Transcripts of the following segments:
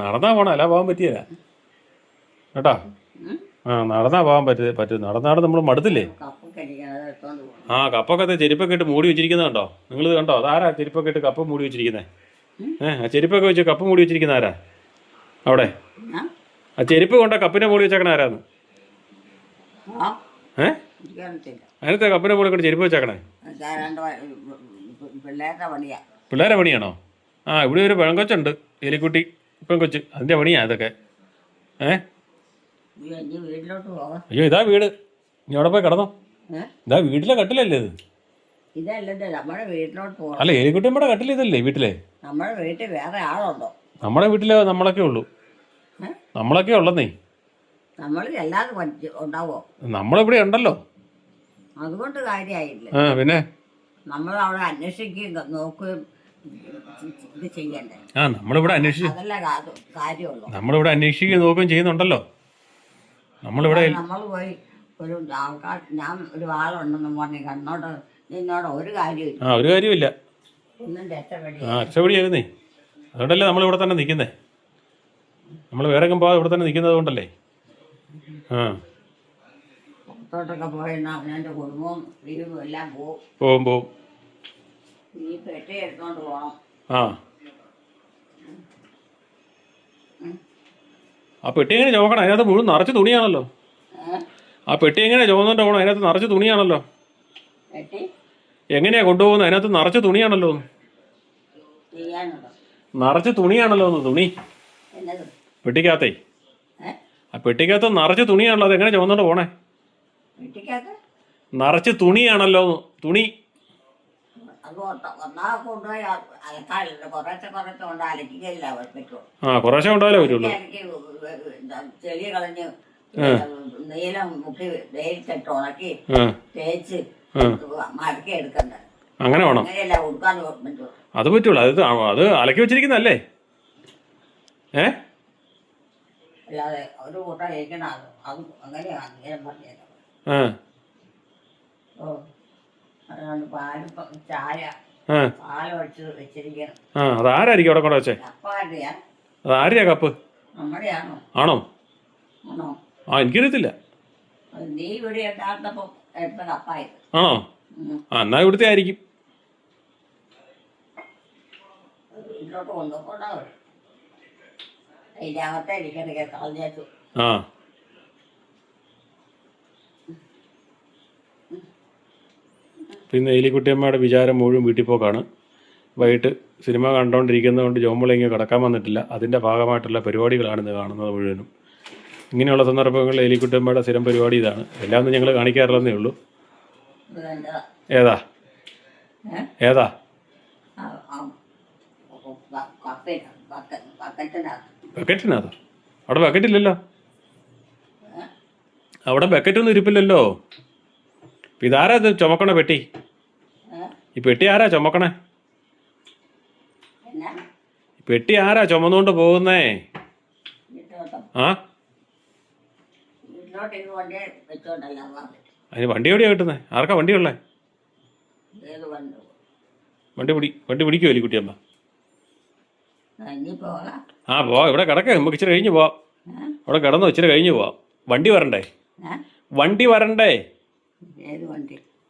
നടന്നാ പോണം, അല്ല പോകാൻ പറ്റിയല്ല കേട്ടാ. നടന്നാ പോകാൻ പറ്റും. നടന്നാട് നമ്മൾ മടുത്തില്ലേ. ആ കപ്പൊക്കെ ചെരുപ്പൊക്കെ ഇട്ട് മൂടി വെച്ചിരിക്കുന്നത് കണ്ടോ നിങ്ങളിത് കണ്ടോ? അതാരാ ചെരുപ്പൊക്കെ ഇട്ട് കപ്പ മൂടി വെച്ചിരിക്കുന്നത്? ആ ചെരുപ്പൊക്കെ വെച്ച് കപ്പ് മൂടി വെച്ചിരിക്കുന്ന ആരാ അവിടെ? ആ ചെരുപ്പ് കൊണ്ട കപ്പിനെ മൂടി വെച്ചേക്കണ ആരാന്ന്? അതിനകത്തെ കപ്പിനെ മൂടി കൊണ്ട് ചെരുപ്പ് വെച്ചേക്കണേ പിള്ളേരെ പണിയാണോ? ആ ഇവിടെ ഒരു പെൺകൊച്ചുണ്ട്, എലിക്കുട്ടി പെൺകൊച്ച്, അതിൻ്റെ പണിയാ ഇതൊക്കെ. അയ്യോ ഇതാ വീട്, ഇനി അവിടെ പോയി കിടന്നോ. ഇതാ വീട്ടിലെ കട്ടിലല്ലേ ഇത്? അല്ല എലിക്കുട്ടിയമ്മയുടെ കട്ടിൽ ഇതല്ലേ വീട്ടിലെ? നമ്മുടെ വീട്ടില് നമ്മളൊക്കെ ഉള്ളൂ, നമ്മളൊക്കെ ഉള്ളന്നേ. നമ്മളിവിടെ ഉണ്ടല്ലോ, അതുകൊണ്ട് കാര്യമായില്ല. പിന്നെ നമ്മളവിടെ അന്വേഷിക്കുകയും നോക്കുകയും ഇത് ചെയ്യണ്ടേ? നമ്മളിവിടെ കാര്യമുള്ളൂ. നമ്മളിവിടെ അന്വേഷിക്കുകയും നോക്കുകയും ചെയ്യുന്നുണ്ടല്ലോ. നമ്മളിവിടെ നമ്മൾ പോയി ഒരു ആൾക്കാർ, ഞാൻ ഒരു ആളുണ്ടെന്ന് പറഞ്ഞ് കണ്ണോട്ട് നിന്നോട് ഒരു കാര്യമില്ല. ഒരു കാര്യമില്ല. ഒന്നും രക്ഷപ്പെടി രക്ഷപ്പെടിയായിരുന്നേ. അതുകൊണ്ടല്ലേ നമ്മളിവിടെ തന്നെ നിൽക്കുന്നേ. നമ്മൾ വേറെ എങ്ങും പോകാതെ ഇവിടെ തന്നെ നിൽക്കുന്നത് കൊണ്ടല്ലേ. പുറത്തോട്ടൊക്കെ പോയെന്നാൽ അവനവൻ്റെ കുടുംബവും വീടും എല്ലാം പോവും. ഈ പെട്ടി എടുത്തോണ്ട് പോകണം. ആ പെട്ടി എങ്ങനെ ചുമക്കണം? അതിനകത്ത് മുഴുവൻ നിറച്ച് തുണിയാണല്ലോ. ആ പെട്ടി എങ്ങനെ ചുമന്നുകൊണ്ട് പോകണം? അതിനകത്ത് നിറച്ച് തുണിയാണല്ലോ. എങ്ങനെയാ കൊണ്ടുപോകുന്നത്? അതിനകത്ത് നിറച്ച് തുണിയാണല്ലോ. നിറച്ച് തുണിയാണല്ലോ. തുണി പെട്ടിക്കകത്തേ, ആ പെട്ടിക്കകത്ത് നിറച്ച് തുണിയാണല്ലോ. അത് എങ്ങനെ ചുമന്നുകൊണ്ട് പോണേ? നിറച്ച് തുണിയാണല്ലോ. തുണി കുറേശ്ശെ കൊണ്ടുപോയാലേ പറ്റുള്ളൂ. ചെളി കളഞ്ഞ് നീലം മുക്കി വെയിലിട്ട് ഉണക്കി തേച്ച് മടക്കി എടുക്കണ്ട. അങ്ങനെ വേണം. അത് പറ്റുള്ളൂ. അത് അലക്കി വെച്ചിരിക്കുന്നല്ലേ. അല്ലാതെ ഒരു കൂട്ടം കഴിക്കണം. അത് അങ്ങനെയാണ് നീലം പറഞ്ഞത്. അതുകൊണ്ട് ചായ പാലൊഴിച്ച് വെച്ചിരിക്കണം. അതാരായിരിക്കും അവിടെ കൊണ്ട് വെച്ചേ? അതാരെയാ കപ്പ്? നമ്മുടെയാണോ? ആണോ? ആണോ? എനിക്കറിയത്തില്ല. നീ ഇവിടെ ഉണ്ടായിരുന്നപ്പോ എടുത്ത കപ്പായി. ആണോ? എന്നാ ഇവിടുത്തെ ആയിരിക്കും. വീട്ടിലോട്ട് കൊണ്ടുപോകണോ? അതിന്റെ അകത്തെ ഇരിക്കണ കളഞ്ഞേച്ചു. പിന്നെ എലിക്കുട്ടിയമ്മയുടെ വിചാരം മുഴുവൻ വീട്ടിൽ പോക്കാണ്. വൈകിട്ട് സിനിമ കണ്ടുകൊണ്ടിരിക്കുന്നതുകൊണ്ട് ജോമ്പളിങ്ങ് കിടക്കാൻ വന്നിട്ടില്ല. അതിൻ്റെ ഭാഗമായിട്ടുള്ള പരിപാടികളാണ് ഇന്ന് കാണുന്നത് മുഴുവനും. ഇങ്ങനെയുള്ള സന്ദർഭങ്ങളിൽ എലിക്കുട്ടിയമ്മയുടെ സ്ഥിരം പരിപാടി ഇതാണ്. എല്ലാം ഒന്നും ഞങ്ങൾ കാണിക്കാറില്ലെന്നേ ഉള്ളൂ. ഏതാ ബക്കറ്റിനകത്തോ? അവിടെ ബക്കറ്റില്ലല്ലോ. അവിടെ ബക്കറ്റൊന്നും ഇരിപ്പില്ലല്ലോ. ഇതാരാ ഇത് ചുമക്കണ പെട്ടി? ഈ പെട്ടി ആരാ ചുമക്കണേ? പെട്ടി ആരാ ചുമന്നുകൊണ്ട് പോകുന്നേ? അതിന് വണ്ടി എവിടെയാ കിട്ടുന്നേ? ആർക്കാ വണ്ടിയുള്ളേ? വണ്ടി പിടിക്കുമോ എലിക്കുട്ടിയമ്മ? പോവാം. ഇവിടെ കിടക്കേ, നമുക്ക് ഇച്ചിരി കഴിഞ്ഞ് പോവാം. അവിടെ കിടന്നോ, ഇച്ചിരി കഴിഞ്ഞ് പോവാം. വണ്ടി വരണ്ടേ?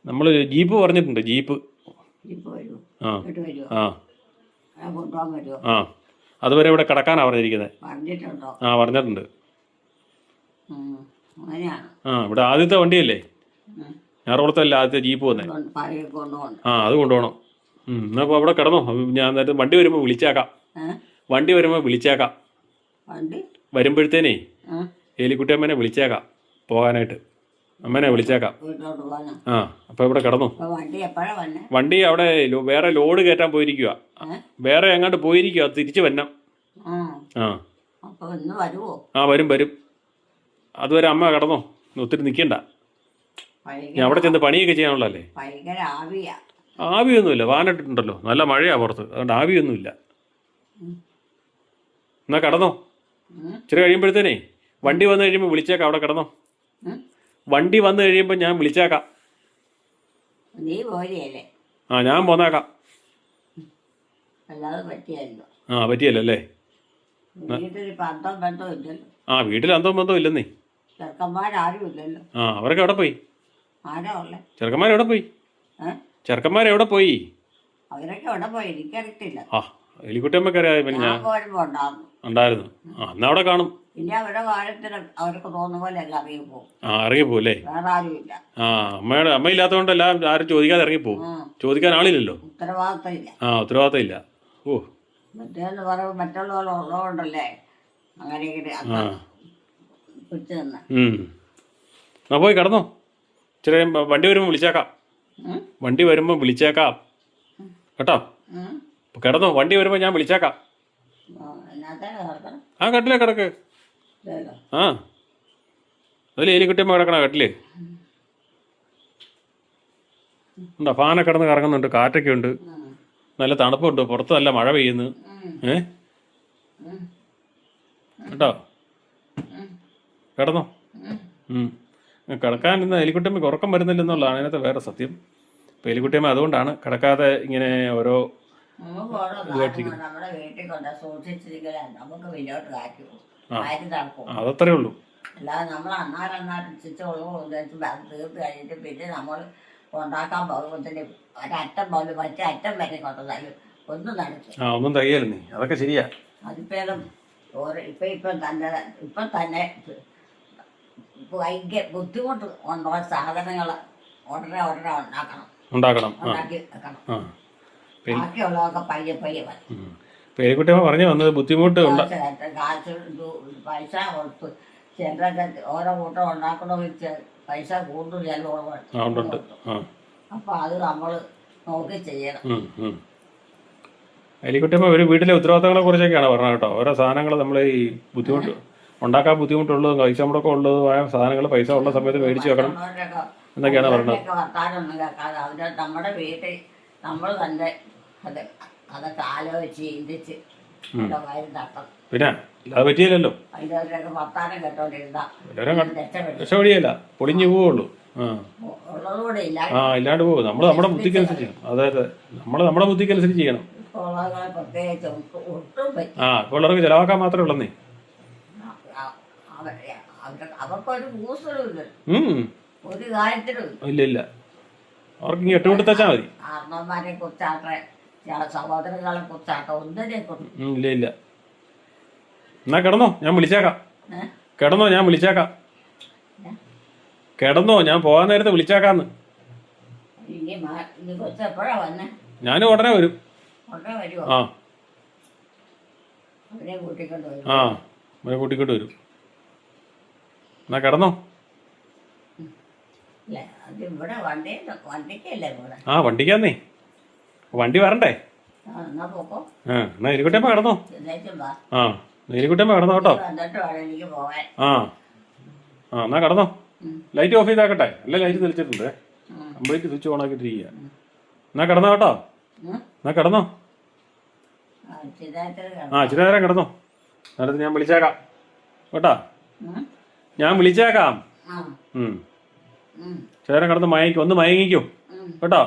നമ്മൾ ജീപ്പ് പറഞ്ഞിട്ടുണ്ട്. ജീപ്പ് അതുവരെ ഇവിടെ കിടക്കാനാ പറഞ്ഞിരിക്കുന്നത്. പറഞ്ഞിട്ടുണ്ട്. ഇവിടെ ആദ്യത്തെ വണ്ടിയല്ലേ, ഞായറുകുളത്തല്ലേ ആദ്യത്തെ ജീപ്പ് വന്നേ. അത് കൊണ്ടുപോകണം. എന്നാ അപ്പോൾ അവിടെ കിടന്നോ. ഞാൻ നേരത്തെ വണ്ടി വരുമ്പോൾ വിളിച്ചേക്കാം. വരുമ്പോഴത്തേനേ എലിക്കുട്ടിയമ്മേനെ വിളിച്ചേക്കാം പോകാനായിട്ട്. അമ്മേനെ വിളിച്ചേക്കാം. അപ്പോൾ ഇവിടെ കിടന്നു. വണ്ടി അവിടെ വേറെ ലോഡ് കയറ്റാൻ പോയിരിക്കുക. വേറെ എങ്ങാണ്ട് പോയിരിക്കുക. തിരിച്ചു വരണം. വരും. അതുവരെ അമ്മ കിടന്നോ. ഒത്തിരി നിൽക്കണ്ട. ഞാൻ അവിടെ ചെന്ന് പണിയൊക്കെ ചെയ്യാനുള്ളതല്ലേ. ആവിയൊന്നുമില്ല. വാനിട്ടുണ്ടല്ലോ. നല്ല മഴയാ പുറത്ത്. അതുകൊണ്ട് ആവിയൊന്നുമില്ല. എന്നാ കിടന്നോ. ഇച്ചിരി കഴിയുമ്പോഴത്തേനേ വണ്ടി വന്നു കഴിയുമ്പോൾ വിളിച്ചേക്കാം. അവിടെ കിടന്നോ. വണ്ടി വന്നു കഴിയുമ്പോൾ ഞാൻ വിളിച്ചേക്കാം. ഞാൻ പോന്നേക്കാം. പറ്റിയല്ലോ അല്ലേ. വീട്ടിലിപ്പോൾ അന്തം ബന്ധം ഇല്ലല്ലോ. ആ വീട്ടിൽ അന്തവും ബന്ധവും ഇല്ലെന്നേ. ചെറുക്കന്മാരും ഇല്ലല്ലോ. ആ അവരൊക്കെ എവിടെ പോയി? ആരാ ഉള്ളേ? ചെറുക്കന്മാരെവിടെ പോയി? ചെറുക്കന്മാരെവിടെ പോയി? അവരൊക്കെ എവിടെ പോയി എനിക്കറിയത്തില്ല. ആ എലിക്കുട്ടിയമ്മക്ക് അറിയാതെ പിന്നെ ഞാൻ ഞാൻ പോരുമ്പോ ഉണ്ടായിരുന്നു. ആ എന്നാ അവിടെ കാണും. പിന്നെ അവരുടെ കാര്യത്തിന് അവർക്ക് തോന്നുന്ന പോലെ എല്ലാം ഇറങ്ങി പോകും. ആ ഇറങ്ങിപ്പോല്ലേ? വേറെ ആരും ഇല്ല. ആ അമ്മ ഇല്ലാത്തതുകൊണ്ടല്ല ആരും ചോദിക്കാതെ ഇറങ്ങിപ്പോവും. ചോദിക്കാൻ ആളില്ലല്ലോ. ഉത്തരവാദിത്തം ഇല്ല. ആ ഉത്തരവാദിത്തം ഇല്ല. ഓ മറ്റേന്ന് പറയുമ്പോൾ മറ്റുള്ളവർ ഉള്ളതുകൊണ്ടല്ലേ അങ്ങനെ പിടിച്ചു തന്നെ. എന്നാ പോയി കിടന്നോ. ഇച്ചിരി വണ്ടി വരുമ്പോൾ വിളിച്ചേക്കാം. വണ്ടി വരുമ്പോൾ വിളിച്ചേക്കാം കേട്ടോ. കിടന്നോ, വണ്ടി വരുമ്പോൾ ഞാൻ വിളിച്ചേക്കാം. ആ കട്ടിലേ കിടക്ക്. ആ അതിൽ എലിക്കുട്ടിയമ്മ കിടക്കണ കട്ടില് ഉണ്ടോ? ഫാനൊക്കെ കിടന്ന് കറങ്ങുന്നുണ്ട്, കാറ്റൊക്കെ ഉണ്ട്, നല്ല തണുപ്പുണ്ട്, പുറത്ത് നല്ല മഴ പെയ്യുന്നു. കേട്ടോ കിടന്നോ. കിടക്കാൻ ഇന്ന് എലിക്കുട്ടിയമ്മയ്ക്ക് ഉറക്കം വരുന്നില്ലെന്നുള്ളതാണ് അതിനകത്ത് വേറെ സത്യം. ഇപ്പം എലിക്കുട്ടിയമ്മ അതുകൊണ്ടാണ് കിടക്കാതെ ഇങ്ങനെ ഓരോ നമ്മുടെ വീട്ടിൽ കൊണ്ട് സൂക്ഷിച്ചിരിക്കല നമുക്ക് വലിയോട്ട് കാറ്റ് തണുക്കും. അതത്രേ ഉള്ളൂ. അല്ലാതെ നമ്മൾ അന്നാരം ചിച്ചുള്ളൂ തീർത്ത് കഴിഞ്ഞിട്ട് പിന്നെ നമ്മൾ ഉണ്ടാക്കാൻ പോകുമ്പത്തിന് ഒരറ്റം പോലും മറ്റേ അറ്റം വരെ കൊണ്ടുവന്നാലും ഒന്നും നടക്കും. ഒന്നും തയ്യല്ലേ നീ, അതൊക്കെ ശരിയാ. അതിപ്പേരും ഇപ്പം തന്നെ ഭയങ്കര ബുദ്ധിമുട്ട് ഉള്ള സാധനങ്ങൾ ഉടനെ ഉണ്ടാക്കണം. ഉണ്ടാക്കി വെക്കണം. ബാക്കിയുള്ളതൊക്കെ പയ്യെ വരും. പേരിക്കുട്ടിയമ്മ പറഞ്ഞു വന്നത് ബുദ്ധിമുട്ട് കാശ് പൈസ കൊടുത്ത് ചിലരൊക്കെ ഓരോ കൂട്ടം ഉണ്ടാക്കണമെങ്കിൽ പൈസ കൂടുതൽ ചിലവുണ്ട്. അപ്പൊ അത് നമ്മൾ നോക്കി ചെയ്യണം. എലിക്കുട്ടിയമ്മ ഒരു വീട്ടിലെ ഉത്തരവാദിത്തങ്ങളെ കുറിച്ചൊക്കെയാണ് പറഞ്ഞത് കേട്ടോ. ഓരോ സാധനങ്ങൾ നമ്മൾ ഈ ബുദ്ധിമുട്ട് ഉണ്ടാക്കാൻ ബുദ്ധിമുട്ടുള്ളതും പൈസ മുടക്കം ഉള്ളതുമായ സാധനങ്ങൾ പൈസ ഉള്ള സമയത്ത് മേടിച്ചു വെക്കണം എന്നൊക്കെയാണ് പറഞ്ഞത്. വർത്താനൊന്നും കേൾക്കാതെ അവര് നമ്മുടെ വീട്ടിൽ നമ്മൾ തന്നെ അതൊക്കെ ആലോചിച്ച് ചിന്തിച്ച് കാര്യം തട്ടണം. പിന്നെ അത് പറ്റിയില്ലല്ലോ. അതിൻ്റെ വർത്താനം കേട്ടോണ്ടിരുന്ന രക്ഷപ്പെടിയല്ല, പൊളിഞ്ഞു പോവുള്ളൂ. ഉള്ളതുകൂടെ ഇല്ല. ഇല്ലാണ്ട് പോകും. നമ്മൾ നമ്മുടെ ബുദ്ധിക്കനുസരിച്ച് ചെയ്യണം. അതായത് നമ്മൾ നമ്മുടെ ബുദ്ധിക്കനുസരിച്ച് ചെയ്യണം. പ്രത്യേകിച്ച് ഒട്ടും പറ്റും. ഇപ്പോൾ ഉള്ളവർക്ക് ചിലവാക്കാൻ മാത്രമേ ഉള്ളന്നേ. അവർക്കൊരു കൂസലും ഒരു കാര്യത്തിലും ഇല്ല. അവർക്ക് ഇങ്ങനെ എട്ടുകൊടുത്താച്ചാ മതി. അമ്മമാരെ കുറിച്ചാട്ടെ സഹോദരങ്ങളെ കുറിച്ചാട്ടെ ഒന്നിനെ കുറിച്ച് ഇല്ല. എന്നാ കിടന്നോ, ഞാൻ വിളിച്ചേക്കാം. കിടന്നോ, ഞാൻ പോകാൻ നേരത്തെ വിളിച്ചേക്കാന്ന്. ഞാനും ഉടനെ വരും. അവരെ കൂട്ടിക്കൊണ്ട് വരും. എന്നാ കിടന്നോ. വണ്ടിക്കാന്നേ, വണ്ടി വരണ്ടേ. എന്നാ എലിക്കുട്ടിയമ്മ കിടന്നോ. എലിക്കുട്ടിയമ്മ കിടന്നോ കേട്ടോ. എന്നാ കിടന്നോ. ലൈറ്റ് ഓഫ് ചെയ്താക്കട്ടെ, അല്ലേ ലൈറ്റ് തെളിച്ചിട്ടുണ്ട്. കംപ്ലീറ്റ് സ്വിച്ച് ഓൺ ആക്കിയിട്ടിരിക്കുക. എന്നാ കിടന്നോ കേട്ടോ. എന്നാ കിടന്നോ. ഇച്ചിരി നേരം കിടന്നോ. നേരത്തെ ഞാൻ വിളിച്ചേക്കാം കേട്ടോ. ഞാൻ വിളിച്ചേക്കാം. ചേരം കിടന്ന് ഒന്ന് മയങ്ങിക്കോ കേട്ടോ.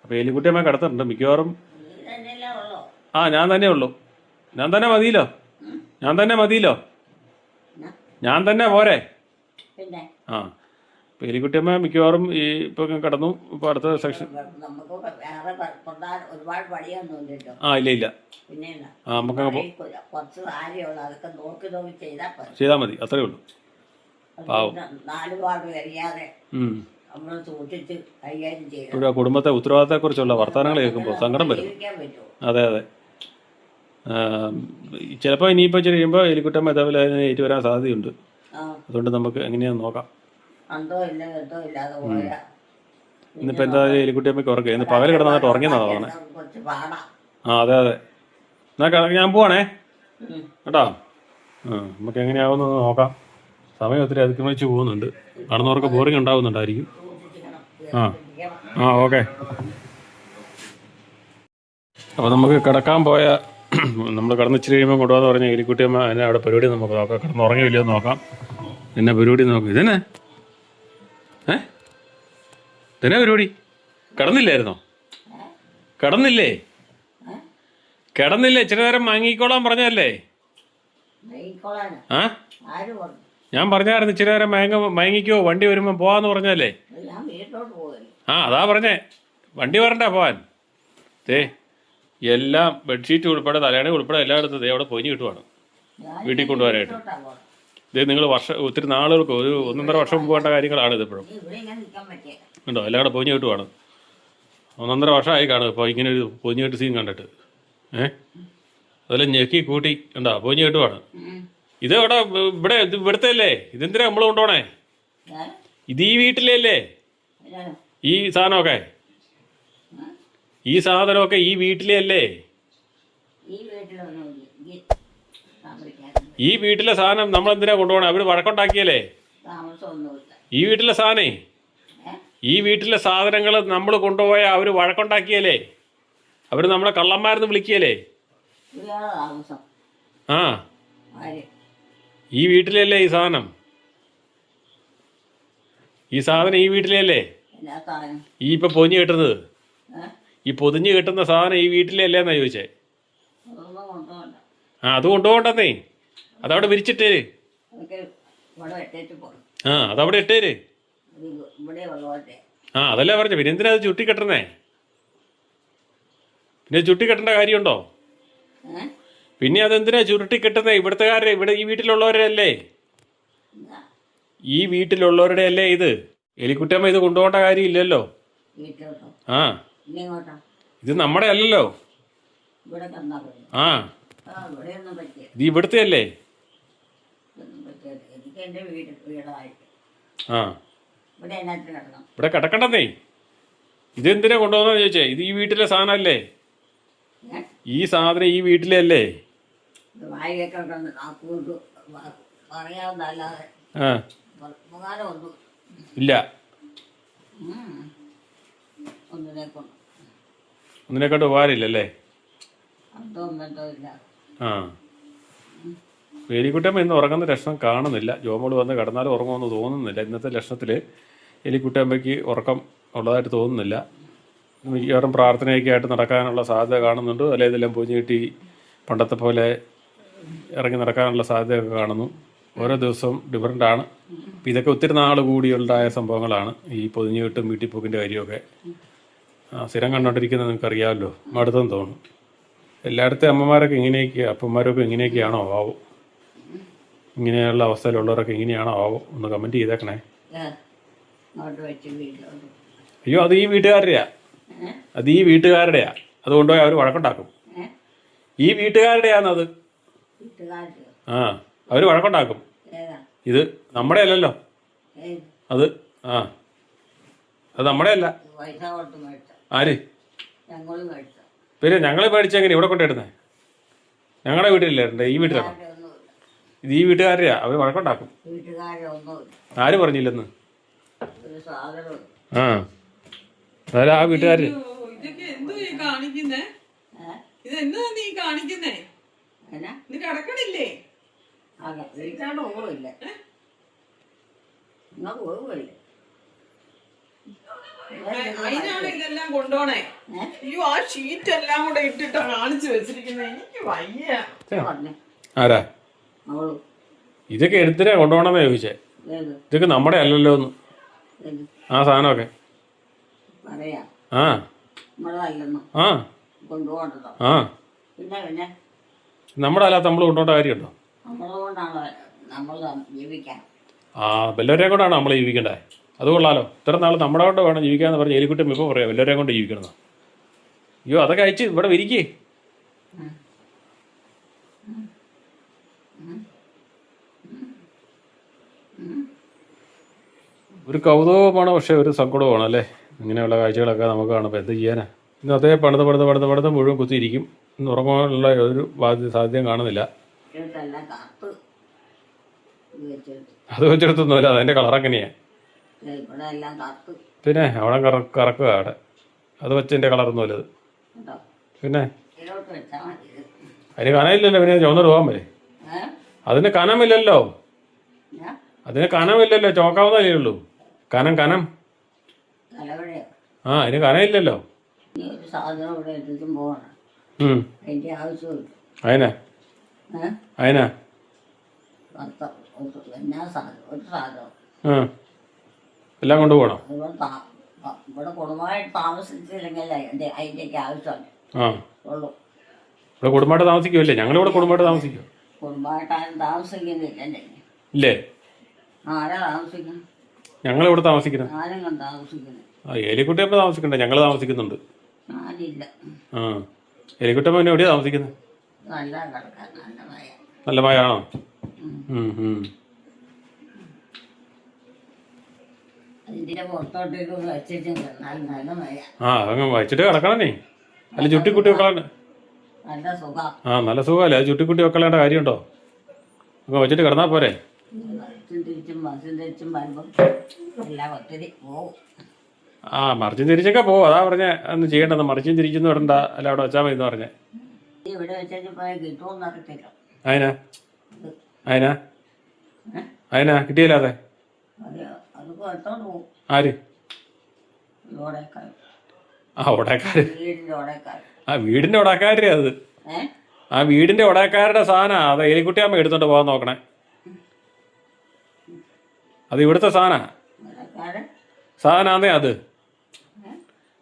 അപ്പൊ എലിക്കുട്ടിയമ്മ കിടത്തുന്നുണ്ട് മിക്കവാറും. ഞാൻ തന്നെ ഉള്ളൂ. ഞാൻ തന്നെ മതിയല്ലോ. പോരെ. അപ്പൊ എലിക്കുട്ടിയമ്മ മിക്കവാറും ഈ ഇപ്പൊ കിടന്നു. ഇപ്പൊ അടുത്ത സെക്ഷൻ ഇല്ല. നമുക്ക് ചെയ്താൽ മതി, അത്രേ ഉള്ളൂ. ഇവിടെ കുടുംബത്തെ ഉത്തരവാദിത്തത്തെ കുറിച്ചുള്ള വർത്തമാനങ്ങൾ കേൾക്കുമ്പോൾ സങ്കടം വരും. അതെ. ചിലപ്പോൾ ഇനിയിപ്പോൾ കഴിയുമ്പോൾ എലിക്കുട്ടമ്മ ഇതേപോലെ ഏറ്റു വരാൻ സാധ്യതയുണ്ട്. അതുകൊണ്ട് നമുക്ക് എങ്ങനെയാന്ന് നോക്കാം. ഇന്നിപ്പോൾ എന്തായാലും എലിക്കുട്ടിയമ്മയ്ക്ക് ഉറക്കുക. ഇന്ന് പകൽ കിടന്നിട്ട് ഉറങ്ങിയെന്നാണ് പറഞ്ഞത്. അതെ. എന്നാ ഞാൻ പോവാണേ കേട്ടോ. നമുക്ക് എങ്ങനെയാവുമെന്ന് നോക്കാം. സമയം ഒത്തിരി അതിക്രമിച്ച് പോകുന്നുണ്ട്. കടന്നവർക്ക് ബോറിംഗ് ഉണ്ടാവുന്നുണ്ടായിരിക്കും. ഓക്കെ. അപ്പോൾ നമുക്ക് കിടക്കാൻ പോയ നമ്മൾ കിടന്നിച്ചിരി കഴിയുമ്പോൾ കൊണ്ടുപോകാന്ന് പറഞ്ഞ എലിക്കുട്ടിയമ്മ അതിനെ അവിടെ പരിപാടി നമുക്ക് നോക്കാം. കിടന്ന് ഉറങ്ങിയില്ലയോ നോക്കാം. പിന്നെ പരിപാടി നോക്കാം. ഇതന്നെ പരിപാടി. കിടന്നില്ലേ? കിടന്നില്ലേ, ഇച്ചിരി നേരം വാങ്ങിക്കോളാൻ പറഞ്ഞല്ലേ? വൈകിക്കോളാനാ ആ, ആര് പറഞ്ഞു? ഞാൻ പറഞ്ഞായിരുന്നു ഇച്ചിരി നേരം മയങ്ങിക്കോ, വണ്ടി വരുമ്പോൾ പോവാന്ന് പറഞ്ഞല്ലേ? ഞാൻ വീട്ടിലോട്ട് പോകല്ലേ. ആ, അതാ പറഞ്ഞേ, വണ്ടി വരണ്ട പോവാൻ. ദേ എല്ലാം ബെഡ്ഷീറ്റ് ഉൾപ്പെടെ തലേണ ഉൾപ്പെടെ എല്ലായിടത്തും ദേ അവിടെ പൊഞ്ഞ് കിട്ടുവാണ് വീട്ടിൽ കൊണ്ടുപോകാനായിട്ട്. ഇത് നിങ്ങൾ ഒത്തിരി നാളുകൾക്ക് 1.5 വർഷം മുമ്പ് വേണ്ട കാര്യങ്ങളാണ് ഇതിപ്പോഴും. ഇവിടെ ഇങ്ങനെ നിൽക്കാൻ പറ്റിയ ഉണ്ടോ, എല്ലാം കൂടെ പൊഞ്ഞ് കിട്ടുവാണ്. 1.5 വർഷമായി കാണും ഇപ്പോൾ ഇങ്ങനെ ഒരു പൊഞ്ഞ് കെട്ട് സീൻ കണ്ടിട്ട്. അതെല്ലാം ഞെക്കി കൂട്ടി ഉണ്ടോ, പൊഞ്ഞ് കിട്ടുവാണ്. ഇത് ഇവിടെ ഇവിടുത്തെ അല്ലേ? ഇതെന്തിനാ നമ്മൾ കൊണ്ടുപോണേ? ഇത് ഈ വീട്ടിലെ അല്ലേ ഈ സാധനമൊക്കെ? ഈ സാധനമൊക്കെ ഈ വീട്ടിലെ അല്ലേ? ഈ വീട്ടിലെ സാധനം നമ്മൾ എന്തിനാ കൊണ്ടുപോകണേ? അവര് വഴക്കുണ്ടാക്കിയല്ലേ ഈ വീട്ടിലെ സാധനേ? ഈ വീട്ടിലെ സാധനങ്ങൾ നമ്മൾ കൊണ്ടുപോയ അവര് വഴക്കുണ്ടാക്കിയല്ലേ? അവര് നമ്മളെ കള്ളന്മാരെന്ന് വിളിക്കുകയല്ലേ? ആ, ഈ വീട്ടിലല്ലേ ഈ സാധനം? ഈ സാധനം ഈ വീട്ടിലല്ലേ? ഈ ഇപ്പൊ പൊതിഞ്ഞ് കെട്ടുന്നത്, ഈ പൊതിഞ്ഞ് കെട്ടുന്ന സാധനം ഈ വീട്ടിലെ അല്ലേന്നാ ചോദിച്ചേ. ആ, അത് കൊണ്ടുപോകണ്ടെന്നേ, അതവിടെ വിരിച്ചിട്ടേര്. ആ, അതവിടെ ഇട്ടേര്. ആ, അതല്ലേ പറഞ്ഞേ, പിന്നെ എന്തിനാ അത് ചുട്ടി കെട്ടണേ? പിന്നെ ചുട്ടി കെട്ടേണ്ട കാര്യമുണ്ടോ? പിന്നെ അതെന്തിനാ ചുരുട്ടി കെട്ടുന്നേ? ഇവിടുത്തുകാരുടെ, ഇവിടെ ഈ വീട്ടിലുള്ളവരുടെ അല്ലേ? ഈ വീട്ടിലുള്ളവരുടെ അല്ലേ ഇത്? എലിക്കുട്ടമ്മ ഇത് കൊണ്ടുപോകേണ്ട കാര്യമില്ലല്ലോ. ആ, ഇത് നമ്മുടെ അല്ലല്ലോ. ആ, ഇത് ഇവിടുത്തെ അല്ലേ? ആ, ഇവിടെ കിടക്കണ്ടെന്നേ. ഇതെന്തിനാ കൊണ്ടുപോകുന്ന ചോദിച്ചേ? ഇത് ഈ വീട്ടിലെ സാധനം അല്ലേ? ഈ സാധനം ഈ വീട്ടിലെ അല്ലേ? ആ, ഇല്ല, ഒന്നിനെക്കൊണ്ട് ഉപകാരമില്ലല്ലേ? ആ, എലിക്കുട്ടമ്മ ഇന്ന് ഉറങ്ങുന്ന ലക്ഷണം കാണുന്നില്ല. ജോമോള് വന്ന് കിടന്നാലും ഉറങ്ങുമെന്ന് തോന്നുന്നില്ല. ഇന്നത്തെ ലക്ഷണത്തിൽ എലിക്കുട്ടമ്മയ്ക്ക് ഉറക്കം ഉള്ളതായിട്ട് തോന്നുന്നില്ല. മിക്കവാറും പ്രാർത്ഥനയൊക്കെ ആയിട്ട് നടക്കാനുള്ള സാധ്യത കാണുന്നുണ്ട്. അല്ലെങ്കിൽ ഇതെല്ലാം പൊതിഞ്ഞ് കിട്ടി പണ്ടത്തെ പോലെ ഇറങ്ങി നടക്കാനുള്ള സാധ്യതയൊക്കെ കാണുന്നു. ഓരോ ദിവസവും ഡിഫറൻ്റ് ആണ്. അപ്പം ഇതൊക്കെ ഒത്തിരി നാൾ കൂടിയുണ്ടായ സംഭവങ്ങളാണ്. ഈ പൊതിഞ്ഞ് കിട്ടും വീട്ടിപ്പോക്കിൻ്റെ കാര്യമൊക്കെ സ്ഥിരം കണ്ടുകൊണ്ടിരിക്കുന്നത് നിങ്ങൾക്കറിയാമല്ലോ. മടുത്തെന്ന് തോന്നും. എല്ലായിടത്തെ അമ്മമാരൊക്കെ ഇങ്ങനെയൊക്കെയാണ്, അപ്പന്മാരൊക്കെ ഇങ്ങനെയൊക്കെയാണോ ആവോ? ഇങ്ങനെയുള്ള അവസ്ഥയിലുള്ളവരൊക്കെ ഇങ്ങനെയാണോ ആവോ? ഒന്ന് കമൻറ്റ് ചെയ്തേക്കണേ. അയ്യോ, അത് ഈ വീട്ടുകാരുടെയാ, അത് ഈ വീട്ടുകാരുടെയാ. അതുകൊണ്ടുപോയി അവർ വഴക്കുണ്ടാക്കും. ഈ വീട്ടുകാരുടെയാണത്. ആ, അവർ വഴക്കുണ്ടാക്കും. ഇത് നമ്മുടെ അല്ലല്ലോ അത്. ആ, അത് നമ്മുടെ അല്ല. ആര്? പിന്നെ ഞങ്ങൾ മേടിച്ചെങ്ങനെ ഇവിടെ കൊണ്ടിടുന്നേ? ഞങ്ങളുടെ വീട്ടിലില്ലേ? ഈ വീട്ടിലാണോ? ഇത് ഈ വീട്ടുകാരെയാ, അവർ വഴക്കുണ്ടാക്കും. ആര് പറഞ്ഞില്ലെന്ന്? ആ, അതായത് ആ വീട്ടുകാര്. അതിനാണ് ഇതെല്ലാം കൊണ്ടോണേ. അയ്യോ, ആ ഷീറ്റ് എല്ലാം കൂടെ ഇട്ടിട്ടാ കാണിച്ചു വെച്ചിരിക്കുന്നത്. എനിക്ക് വയ്യ. ആരാ ഇതൊക്കെ എടുത്തിനാ കൊണ്ടുപോകണമെന്നാ ചോദിച്ചേ? ഇതൊക്കെ നമ്മുടെ അല്ലല്ലോ ഒന്ന്, ആ സാധനമൊക്കെ. ആ, ആ, ആ, നമ്മുടെ അല്ലാത്ത നമ്മൾ കൊണ്ടുപോകേണ്ട കാര്യമുണ്ടോ? ആ, വല്ലവരെയും കൊണ്ടാണ് നമ്മൾ ജീവിക്കേണ്ടത്. അത് കൊള്ളാലോ. ഇത്ര നാൾ നമ്മുടെ കൊണ്ട് വേണം ജീവിക്കാന്ന് പറഞ്ഞ് എലിക്കുട്ടം ഇപ്പോൾ പറയാം വല്ലവരെയും കൊണ്ട് ജീവിക്കണമെന്ന്. അയ്യോ, അതൊക്കെ അയച്ച് ഇവിടെ വിരിക്കേ. ഒരു കൗതുകമാണ്, പക്ഷേ ഒരു സങ്കടവുമാണ് അല്ലേ? ഇങ്ങനെയുള്ള കാഴ്ചകളൊക്കെ നമുക്ക് കാണുമ്പോൾ എന്ത് ചെയ്യാനാ? ഇന്ന് അതേ പണിത് മുഴുവൻ കുത്തിയിരിക്കും. ഇന്ന് ഉറങ്ങാനുള്ള ഒരു സാധ്യതയും കാണുന്നില്ല. അത് വെച്ചെടുത്തൊന്നുമില്ല, അതിൻ്റെ കളർ എങ്ങനെയാണ്? പിന്നെ അവിടെ കറക്കുക അവിടെ. അത് വെച്ചതിൻ്റെ കളറൊന്നുമില്ല അത്. പിന്നെ അതിന് കനമില്ലല്ലോ. പിന്നെ ചുവന്നിട്ട് പോകാൻ പറ്റേ? അതിന് കനമില്ലല്ലോ. അതിന് കനമില്ലല്ലോ, ചോക്കാവുന്നതല്ലേ ഉള്ളൂ. കനം. ആ, അതിന് കനമില്ലല്ലോ. അതിൻ്റെ ആവശ്യമില്ല. അതിനാ ഏഹ് അതിനാ എന്നാ സാധനം ഒരു സാധനം എല്ലാം കൊണ്ടുപോകണം. ഇവിടെ കുടുംബമായിട്ട് താമസിച്ചില്ലെങ്കിൽ അതിൻ്റെയൊക്കെ ആവശ്യമുണ്ട് ആ ഉള്ളൂ. ഇവിടെ കുടുംബമായിട്ട് താമസിക്കുമല്ലേ? ഞങ്ങളിവിടെ കുടുംബമായിട്ട് താമസിക്കും. കുടുംബമായിട്ടാരും താമസിക്കുന്നില്ലല്ലേ? ഇല്ലേ? ആരാ താമസിക്കുന്നത്? ഞങ്ങളിവിടെ താമസിക്കുന്നത്. ആരെങ്കിലും താമസിക്കുന്നത്? ആ എലിക്കുട്ടിയമ്മ താമസിക്കണ്ടേ? ഞങ്ങൾ താമസിക്കുന്നുണ്ട്. ഞാനില്ല. ആ എലിക്കുട്ടമ്മ പിന്നെ എവിടെയാണ് താമസിക്കുന്നത്? നല്ല കിടക്കാൻ നല്ല മഴ. നല്ല മഴയാണോ? ഇതിന്റെ പുറത്തോട്ടേക്ക് വെച്ചിട്ട് നല്ല മഴ. ആ അതങ്ങ് വച്ചിട്ട് കിടക്കണേ. അല്ല ചുട്ടിക്കുട്ടി വെക്കളാണ്ട്. നല്ല സുഖം. ആ നല്ല സുഖമല്ലേ? അത് ചുട്ടിക്കുട്ടി വെക്കളേണ്ട കാര്യമുണ്ടോ? അങ്ങ് വെച്ചിട്ട് കിടന്നാൽ പോരെ? മറിച്ചും തിരിച്ചും വരുമ്പം എല്ലാം ഒത്തിരി പോവും. ആ മറിച്ചും തിരിച്ചൊക്കെ പോവും. അതാ പറഞ്ഞേ അന്ന് ചെയ്യേണ്ടത്. മറിച്ചും തിരിച്ചൊന്നും ഇടണ്ട. അല്ല അവിടെ വെച്ചാൽ മതി എന്ന് പറഞ്ഞേ. ഇവിടെ വെച്ചു പോയാൽ കിട്ടുമെന്ന് അറിയത്തില്ല. അതിനാ അതിനാ അതിനാ കിട്ടിയില്ലാതെ അത് എടുത്തോണ്ട് പോവും. ആര്? ഓടേക്കാർ. ആ ഓടേക്കാര്. വീടിന്റെ ഓടേക്കാർ. ആ വീടിന്റെ ഓടക്കാരുടെ അത്. ആ വീടിന്റെ ഓടക്കാരുടെ സാധനം. അത് എലിക്കുട്ടിയമ്മ എടുത്തോണ്ട് പോകാൻ നോക്കണേ. അത് ഇവിടുത്തെ സാധനാന്നേ അത്.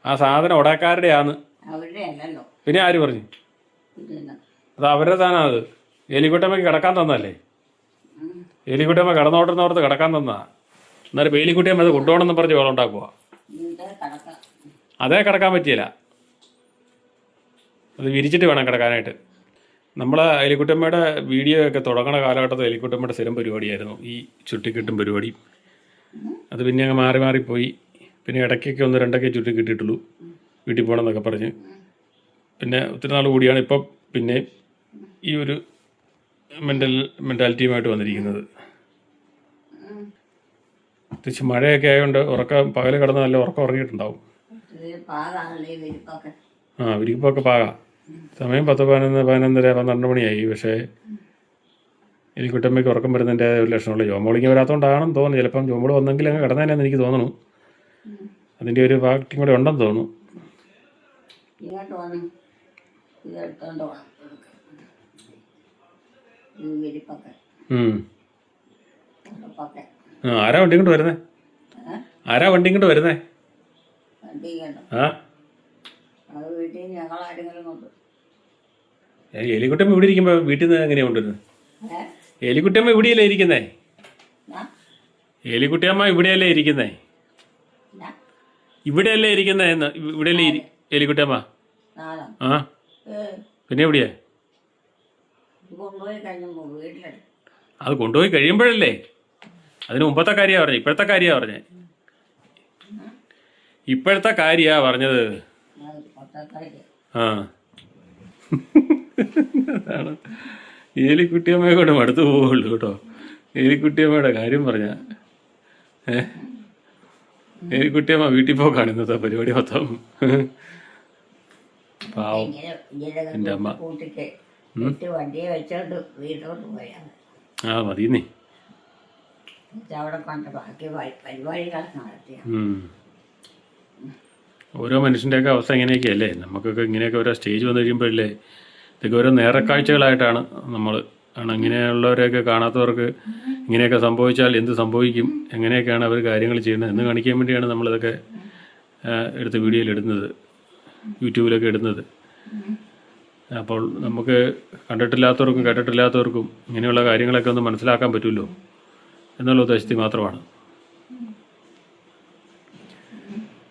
ആ സാധനം ഒടക്കാരുടെ ആന്ന്. അവരുടെ അല്ലല്ലോ. പിന്നെ ആര് പറഞ്ഞു? അത് അവരുടെ സാധനം. അത് എലിക്കുട്ടമ്മക്ക് കിടക്കാൻ തന്നല്ലേ? എലിക്കുട്ടമ്മ കിടന്നോട്ടുന്നോർത്ത് കിടക്കാൻ തന്നാ. എന്നാലും എലിക്കുട്ടിയമ്മ അത് കൊണ്ടുപോകണമെന്ന് പറഞ്ഞ് വെള്ളം ഉണ്ടാക്കുക. അതേ കിടക്കാൻ പറ്റിയില്ല. അത് വിരിച്ചിട്ട് വേണം കിടക്കാനായിട്ട്. നമ്മളെ എലിക്കുട്ടമ്മയുടെ വീഡിയോ ഒക്കെ തുടങ്ങണ കാലഘട്ടത്തിൽ എലിക്കുട്ടമ്മയുടെ സ്ഥിരം പരിപാടിയായിരുന്നു ഈ ചുട്ടിക്കെട്ടും പരിപാടി. അത് പിന്നെ അങ്ങ് മാറി മാറിപ്പോയി. പിന്നെ ഇടയ്ക്കൊക്കെ ഒന്ന് രണ്ടൊക്കെ ചുറ്റി കിട്ടിയിട്ടുള്ളൂ വീട്ടിൽ പോകണമെന്നൊക്കെ പറഞ്ഞ്. പിന്നെ ഒത്തിരി നാൾ കൂടിയാണ് ഇപ്പം പിന്നെ ഈ ഒരു മെൻറ്റാലിറ്റിയുമായിട്ട് വന്നിരിക്കുന്നത്. തിരിച്ച് മഴയൊക്കെ ആയതുകൊണ്ട് പകൽ കിടന്ന് നല്ല ഉറക്കം ഉറങ്ങിയിട്ടുണ്ടാവും. ആ വിരിപ്പൊക്കെ പാകാം. സമയം 10, 11, 11:30, 12 മണിയായി. പക്ഷേ എലിക്കുട്ടമ്മയ്ക്ക് ഉറക്കം വരുന്നതിൻ്റെ ഒരു ലക്ഷണമുള്ള ജോമോളിക്ക് വരാത്തതുകൊണ്ടാണെന്ന് തോന്നുന്നു. ചിലപ്പം ജോമോള് വന്നെങ്കിൽ അങ്ങ് കിടന്നേനെന്ന് എനിക്ക് തോന്നുന്നു. അതിൻ്റെ ഒരു ഫാക്റ്റും കൂടെ ഉണ്ടെന്ന് തോന്നുന്നു. ആരാ വണ്ടി കൊണ്ട് വരുന്നേ? ആരാ വണ്ടി കൊണ്ട് വരുന്നേ? ആ എലിക്കുട്ടമ്മ ഇവിടെ ഇരിക്കുമ്പോ വീട്ടിൽ നിന്ന് എങ്ങനെയാ കൊണ്ടുവരുന്നത്? എലിക്കുട്ടിയമ്മ ഇവിടെയല്ലേ ഇരിക്കുന്നേ? എലിക്കുട്ടിയമ്മ ഇവിടെയല്ലേ ഇരിക്കുന്നേ? ഇവിടെയല്ലേ ഇരിക്കുന്നേ? ഇവിടെയല്ലേ എലിക്കുട്ടിയമ്മ? ആ പിന്നെ എവിടെയാ? അത് കൊണ്ടുപോയി കഴിയുമ്പോഴല്ലേ? അതിന് മുമ്പത്തെ കാര്യമാണ് പറഞ്ഞത്. ഇപ്പോഴത്തെ കാര്യമാണ് പറഞ്ഞത്. ഇപ്പോഴത്തെ കാര്യാ പറഞ്ഞത്. ആ അതാണ് എലിക്കുട്ടിയമ്മയെ കൊണ്ട് മടുത്തു പോവുള്ളൂ കേട്ടോ. എലിക്കുട്ടിയമ്മയുടെ കാര്യം പറഞ്ഞ എലിക്കുട്ടിയമ്മ വീട്ടിൽ പോക്കാണ് ഇന്നത്തെ പരിപാടി മൊത്തം. പാവം എൻ്റെ അമ്മ. ആ മതിയെന്നേ. ഓരോ മനുഷ്യൻ്റെയൊക്കെ അവസ്ഥ ഇങ്ങനെയൊക്കെയല്ലേ? നമുക്കൊക്കെ ഇങ്ങനെയൊക്കെ ഓരോ സ്റ്റേജ് വന്നു കഴിയുമ്പോഴല്ലേ ഇതൊക്കെ ഓരോ നേരക്കാഴ്ചകളായിട്ടാണ് നമ്മൾ ഇങ്ങനെയുള്ളവരെയൊക്കെ കാണാത്തവർക്ക് ഇങ്ങനെയൊക്കെ സംഭവിച്ചാൽ എന്ത് സംഭവിക്കും, എങ്ങനെയൊക്കെയാണ് അവർ കാര്യങ്ങൾ ചെയ്യുന്നത് എന്ന് കാണിക്കാൻ വേണ്ടിയാണ് നമ്മളിതൊക്കെ എടുത്ത് വീഡിയോയിലിടുന്നത്, യൂട്യൂബിലൊക്കെ ഇടുന്നത്. അപ്പോൾ നമുക്ക് കണ്ടിട്ടില്ലാത്തവർക്കും കേട്ടിട്ടില്ലാത്തവർക്കും ഇങ്ങനെയുള്ള കാര്യങ്ങളൊക്കെ ഒന്ന് മനസ്സിലാക്കാൻ പറ്റുമല്ലോ എന്നുള്ള ഉദ്ദേശത്തിൽ മാത്രമാണ്.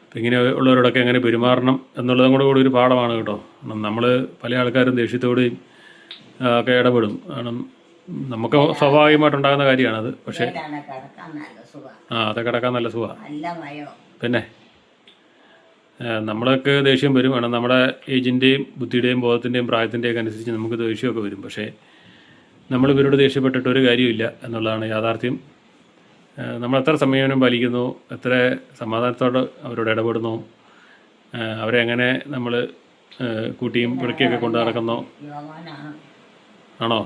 അപ്പം ഇങ്ങനെ ഉള്ളവരോടൊക്കെ എങ്ങനെ പെരുമാറണം എന്നുള്ളതും കൂടെ ഒരു പാഠമാണ് കേട്ടോ. നമ്മൾ പല ആൾക്കാരും ദേഷ്യത്തോടെയും ഒക്കെ ഇടപെടും. കാരണം നമുക്ക് സ്വാഭാവികമായിട്ടുണ്ടാകുന്ന കാര്യമാണത്. പക്ഷേ അത് കിടക്കാൻ നല്ല സുഖമാണ്. പിന്നെ നമ്മളൊക്കെ ദേഷ്യം വരും. വേണം നമ്മുടെ ഏജിൻ്റെയും ബുദ്ധിയുടെയും ബോധത്തിൻ്റെയും പ്രായത്തിൻ്റെയൊക്കെ അനുസരിച്ച് നമുക്ക് ദേഷ്യമൊക്കെ വരും. പക്ഷേ നമ്മൾ ഇവരോട് ദേഷ്യപ്പെട്ടിട്ട് ഒരു കാര്യമില്ല എന്നുള്ളതാണ് യാഥാർത്ഥ്യം. നമ്മൾ എത്ര സംയമനം പാലിക്കുന്നു, എത്ര സമാധാനത്തോടെ അവരോട് ഇടപെടുന്നു, അവരെ എങ്ങനെ നമ്മൾ കൂട്ടിയും പിടക്കിയൊക്കെ കൊണ്ട് നടക്കുന്നോ. ആണോ?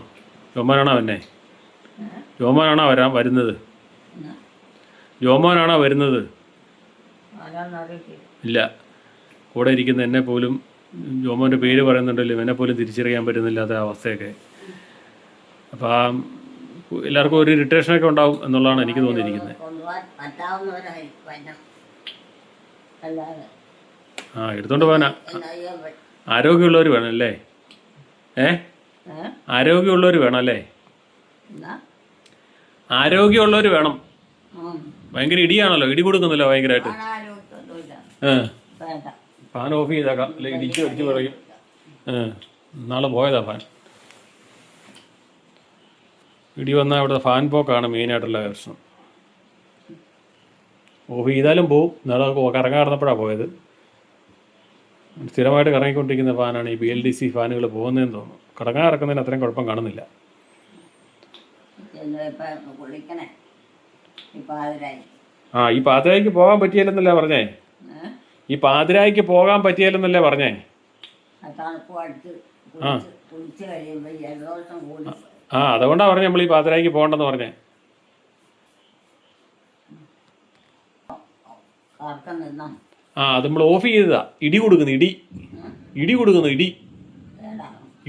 ജോമോനാണോ അവനെ? ജോമോനാണോ വരുന്നത്? ജോമോനാണോ വരുന്നത്? ഇല്ല, കൂടെ ഇരിക്കുന്ന എന്നെ പോലും ജോമോൻ്റെ പേര് പറയുന്നുണ്ടല്ലോ, ഇവനെ പോലും തിരിച്ചറിയാൻ പറ്റുന്നില്ലാത്ത അവസ്ഥയൊക്കെ. അപ്പോൾ ആ എല്ലാവർക്കും ഒരു ഇറിറ്റേഷനൊക്കെ ഉണ്ടാവും എന്നുള്ളതാണ് എനിക്ക് തോന്നിയിരിക്കുന്നത്. കൊണ്ടുപോകാൻ പറ്റാവുന്നവരായി വന്നം, അല്ലാതെ എടുത്തോണ്ട് പോകാനാ എന്നാ ചെയ്യാൻ പറ്റും? ആരോഗ്യമുള്ളവർ വേണം അല്ലേ? ആരോഗ്യമുള്ളവർ വേണം അല്ലേ? എന്നാ ആരോഗ്യമുള്ളവർ വേണം. ഭയങ്കര ഇടിയാണല്ലോ, ഇടി കൊടുക്കുന്നല്ലോ ഭയങ്കരമായിട്ട്. ആരോഗ്യമൊന്നുമില്ല, വേണ്ട. ഫാൻ ഓഫ് ചെയ്തേക്കാം, അല്ലെ ഇടിച്ച് അടിച്ച് പറയും. നാളെ പോയതാ ഫാൻ. ഇടി വന്നാൽ ഇവിടെ ഫാൻ പോക്കാണ് മെയിനായിട്ടുള്ള പ്രശ്നം. ഓഫ് ചെയ്താലും പോവും. നാളെ കറങ്ങാൻ നടന്നപ്പോഴാണ് പോയത്. സ്ഥിരമായിട്ട് കറങ്ങിക്കൊണ്ടിരിക്കുന്ന ഫാനാണ് ഈ BLDC ഫാനുകൾ പോകുന്നതെന്ന് തോന്നുന്നു. കറങ്ങാൻ ഇറക്കുന്നതിന് അത്രയും കുഴപ്പം കാണുന്നില്ല. കുളിക്കണേ ഈ പാതിരായ്ക്ക് പോകാൻ പറ്റിയാലെന്നല്ലേ പറഞ്ഞേ? ഈ പാതിരായ്ക്ക് പോകാൻ പറ്റിയാലെന്നല്ലേ പറഞ്ഞേ? അതുകൊണ്ടാ പറഞ്ഞേ നമ്മൾ ഈ പാതിരായ്ക്ക് പോകണ്ടെന്ന് പറഞ്ഞേ. അത് നമ്മൾ ഓഫ് ചെയ്തതാ. ഇടി കൊടുക്കുന്നു, ഇടി കൊടുക്കുന്നു,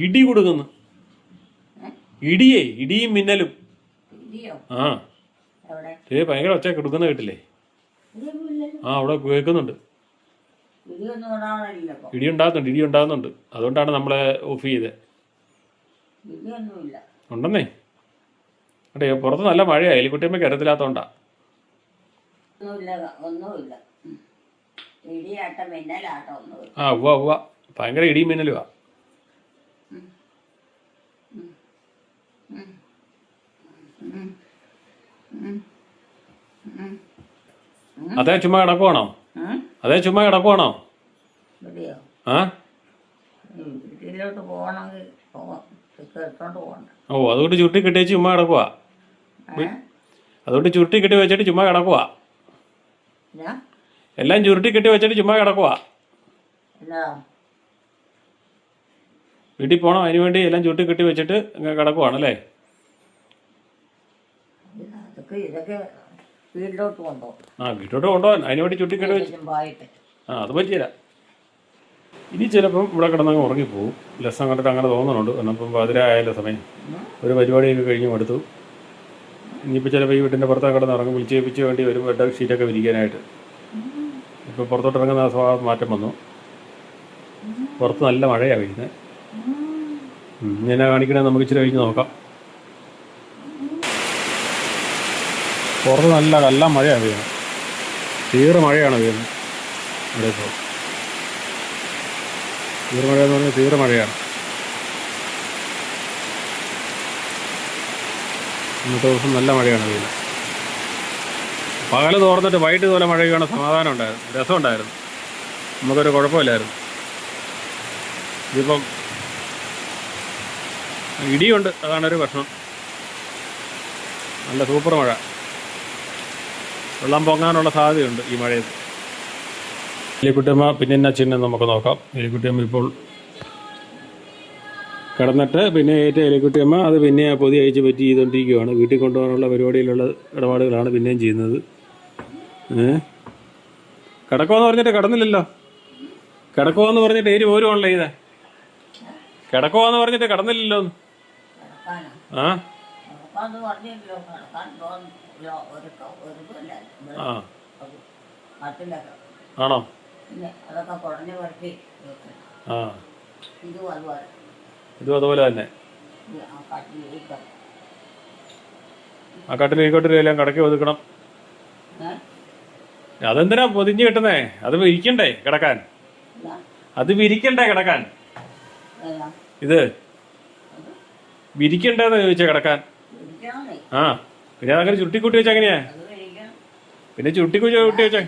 ഇടി കൊടുക്കുന്നു. ഇടിയും മിന്നലും. ഭയങ്കര ഒച്ച കൊടുക്കുന്ന കേട്ടില്ലേ? അവിടെ കേൾക്കുന്നുണ്ട്. ഇടി ഉണ്ടാകുന്നുണ്ട്. അതുകൊണ്ടാണ് നമ്മളെ ഓഫ് ചെയ്തത്. ഉണ്ടെന്നേ. അതെ, പുറത്ത് നല്ല മഴയാ. എലിക്കുട്ടിയമ്മ കരത്തില്ലാത്തോണ്ടാ. ഉവ്വ ഭയങ്കര ഇടിയും മിന്നലുവാ. അതേ ചുമ്മാ കിടക്കുവാണോ? അതുകൊണ്ട് ചുരുട്ടി കെട്ടിവെച്ച് ചുമ്മാ കിടക്കുവാ. ചുമ്മാ കിടക്കുവാ. എല്ലാം ചുരുട്ടി കെട്ടി വെച്ചിട്ട് ചുമ്മാ കിടക്കുവാ. വീട്ടിൽ പോകണം, അതിന് വേണ്ടി എല്ലാം ചുരുട്ടി കെട്ടി വെച്ചിട്ട് കിടക്കുവാണല്ലേ? വീട്ടിലോട്ട് കൊണ്ടുപോകാൻ അതിന് വേണ്ടി ചുരുട്ടി കെട്ടി വെച്ച്. അത് പറ്റിയില്ല. ഇനി ചിലപ്പം ഇവിടെ കിടന്നങ്ങ് ഉറങ്ങിപ്പോവും. ലസം കണ്ടിട്ട് അങ്ങനെ തോന്നുന്നുണ്ട്. എന്നപ്പം പാതിരായാലോ സമയം. ഒരു പരിപാടിയൊക്കെ കഴിഞ്ഞ് എടുത്തു. ഇനിയിപ്പോൾ ചിലപ്പോൾ ഈ വീട്ടിൻ്റെ പുറത്തൊക്കെ കിടന്ന് ഉറങ്ങി വിളിച്ചേപ്പിച്ച് വേണ്ടി വരും ബെഡ് ഷീറ്റൊക്കെ വിരിക്കാനായിട്ട്. ഇപ്പോൾ പുറത്തോട്ട് ഇറങ്ങുന്ന സ്വഭാവം മാറ്റം വന്നു. പുറത്ത് നല്ല മഴയാണ് വീഴുന്നത്. ഇങ്ങനെ കാണിക്കണേ നമുക്ക് ഇച്ചിരി കഴിഞ്ഞ് നോക്കാം. പുറത്ത് നല്ല മഴയാണ് വീഴുന്നത്. തീവ്ര മഴയാണ് വീഴുന്നത്. ഇവിടെ ഇപ്പോൾ തീവ്ര മഴ എന്ന് പറഞ്ഞാൽ തീവ്ര മഴയാണ്. ഇന്നത്തെ ദിവസം നല്ല മഴയാണ് വീഴുന്നത്. പകല് തോർന്നിട്ട് വൈകിട്ട് പോലെ മഴ വീണ സമാധാനം ഉണ്ടായിരുന്നു, രസമുണ്ടായിരുന്നു. നമുക്കൊരു കുഴപ്പമില്ലായിരുന്നു. ഇതിപ്പം ഇടിയുണ്ട്, അതാണൊരു പ്രശ്നം. നല്ല സൂപ്പർ മഴ. വെള്ളം പൊങ്ങാനുള്ള സാധ്യതയുണ്ട് ഈ മഴയത്ത്. എലിക്കുട്ടിയമ്മ പിന്നെ എന്നാ ചെയ്യുന്നത് നമുക്ക് നോക്കാം. എലിക്കുട്ടിയമ്മ ഇപ്പോൾ കിടന്നിട്ട് പിന്നെ ഏറ്റ എലിക്കുട്ടിയമ്മ അത് പിന്നെ പൊതി അയച്ച് പറ്റി ചെയ്തുകൊണ്ടിരിക്കുകയാണ്. വീട്ടിൽ കൊണ്ടുപോകാനുള്ള പരിപാടിയിലുള്ള ഇടപാടുകളാണ് പിന്നെയും ചെയ്യുന്നത്. കിടക്കുമെന്ന് പറഞ്ഞിട്ട് കിടന്നില്ലല്ലോ. കിടക്കുമെന്ന് പറഞ്ഞിട്ട് ഏരി പോരുവാണല്ലോ ഇതേ. കിടക്കുമെന്ന് പറഞ്ഞിട്ട് കിടന്നില്ലല്ലോ. ആണോ? ഇതും അതുപോലെ തന്നെ. ആ കട്ടിൽ ഈ കട്ടിലും എല്ലാം കടക്കി ഒതുക്കണം. അതെന്തിനാ പൊതിഞ്ഞ് കിട്ടുന്നേ? അത് വിരിക്കണ്ടേ കിടക്കാൻ? കിടക്കാൻ? ഇത് വിരിക്കണ്ടേന്ന് ചോദിച്ചാ കിടക്കാൻ. പിന്നെ അതങ്ങനെ ചുരുട്ടിക്കൂട്ടി വെച്ചാ എങ്ങനെയാ? പിന്നെ ചുരുട്ടിക്കുട്ടി വെച്ചാ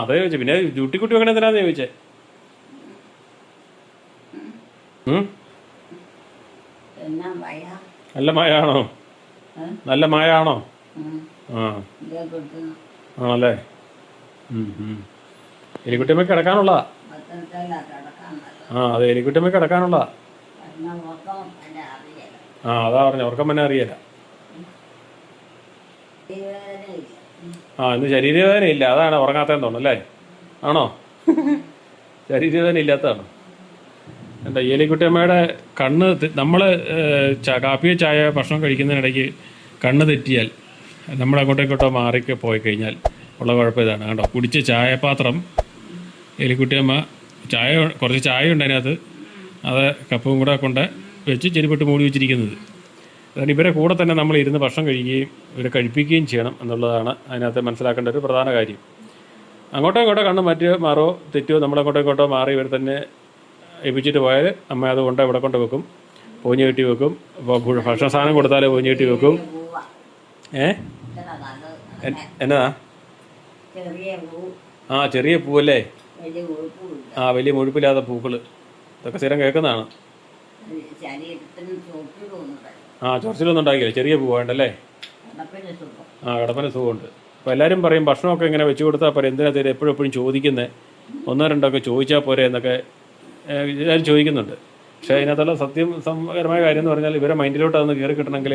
അതേ ചോദിച്ചേ. പിന്നെ ചുരുട്ടിക്കുട്ടി വെക്കണ എന്തിനാന്ന് ചോദിച്ചേ. നല്ല മഴയാണോ? നല്ല മഴയാണോ? ആണല്ലേ? എലിക്കുട്ടിയമ്മ കിടക്കാനുള്ളതാ. അതെ, എലിക്കുട്ടിയമ്മ കിടക്കാനുള്ളതാ. അതാ പറഞ്ഞു, ഉറക്കം തന്നെ അറിയില്ല. ഇന്ന് ശരീരവേദന ഇല്ല, അതാണ് ഉറങ്ങാത്തതെന്ന് തോന്നുന്നു അല്ലേ? ആണോ? ശരീരവേദന ഇല്ലാത്തതാണ്. എന്താ ഏലിക്കുട്ടിയമ്മയുടെ കണ്ണ് നമ്മൾ കാപ്പിയോ ചായ ഭക്ഷണം കഴിക്കുന്നതിനിടയ്ക്ക് കണ്ണ് തെറ്റിയാൽ നമ്മൾ അങ്ങോട്ടോ മാറിക്ക് പോയി കഴിഞ്ഞാൽ ഉള്ള കുഴപ്പം ഇതാണ്. കേട്ടോ, കുടിച്ച ചായപാത്രം ഏലിക്കുട്ടിയമ്മ കുറച്ച് ചായ ഉണ്ട് അതിനകത്ത്, അത് കപ്പും കൂടെ കൊണ്ട് വെച്ച് ചെരുപ്പിട്ട് മൂടി വെച്ചിരിക്കുന്നത്. അതാണ് ഇവരെ കൂടെ തന്നെ നമ്മൾ ഇരുന്ന് ഭക്ഷണം കഴിക്കുകയും ഇവരെ കഴിപ്പിക്കുകയും ചെയ്യണം എന്നുള്ളതാണ് അതിനകത്ത് മനസ്സിലാക്കേണ്ട ഒരു പ്രധാന കാര്യം. അങ്ങോട്ടോ ഇങ്ങോട്ടോ കണ്ണ് മാറോ തെറ്റോ നമ്മളങ്ങോട്ടോ മാറി ഇവർ തന്നെ ഏൽപ്പിച്ചിട്ട് പോയാൽ അമ്മ അത് കൊണ്ട് ഇവിടെ കൊണ്ട് വെക്കും, പൂഞ്ഞ് കെട്ടി വെക്കും. ഇപ്പോൾ ഭക്ഷണ സാധനം കൊടുത്താൽ പൂഞ്ഞ് കെട്ടി വെക്കും. എന്നതാ? ചെറിയ പൂവല്ലേ? വലിയ മുഴുപ്പില്ലാത്ത പൂക്കൾ. ഇതൊക്കെ സ്ഥിരം കേൾക്കുന്നതാണ്. ചൊറിച്ചിലൊന്നും ഉണ്ടാക്കിയില്ല, ചെറിയ പൂവുണ്ടല്ലേ? കടപ്പന സുഖമുണ്ട്. അപ്പോൾ എല്ലാവരും പറയും ഭക്ഷണമൊക്കെ ഇങ്ങനെ വെച്ച് കൊടുത്താൽ പോരെ, എന്തിനാ തരും എപ്പോഴും ചോദിക്കുന്നത്, ഒന്നോ രണ്ടൊക്കെ ചോദിച്ചാൽ പോരെ എന്നൊക്കെ എല്ലാവരും ചോദിക്കുന്നുണ്ട്. പക്ഷേ അതിനകത്തുള്ള സത്യപരമായ കാര്യം എന്ന് പറഞ്ഞാൽ ഇവരെ മൈൻഡിലോട്ട് അതൊന്ന് കയറി കിട്ടണമെങ്കിൽ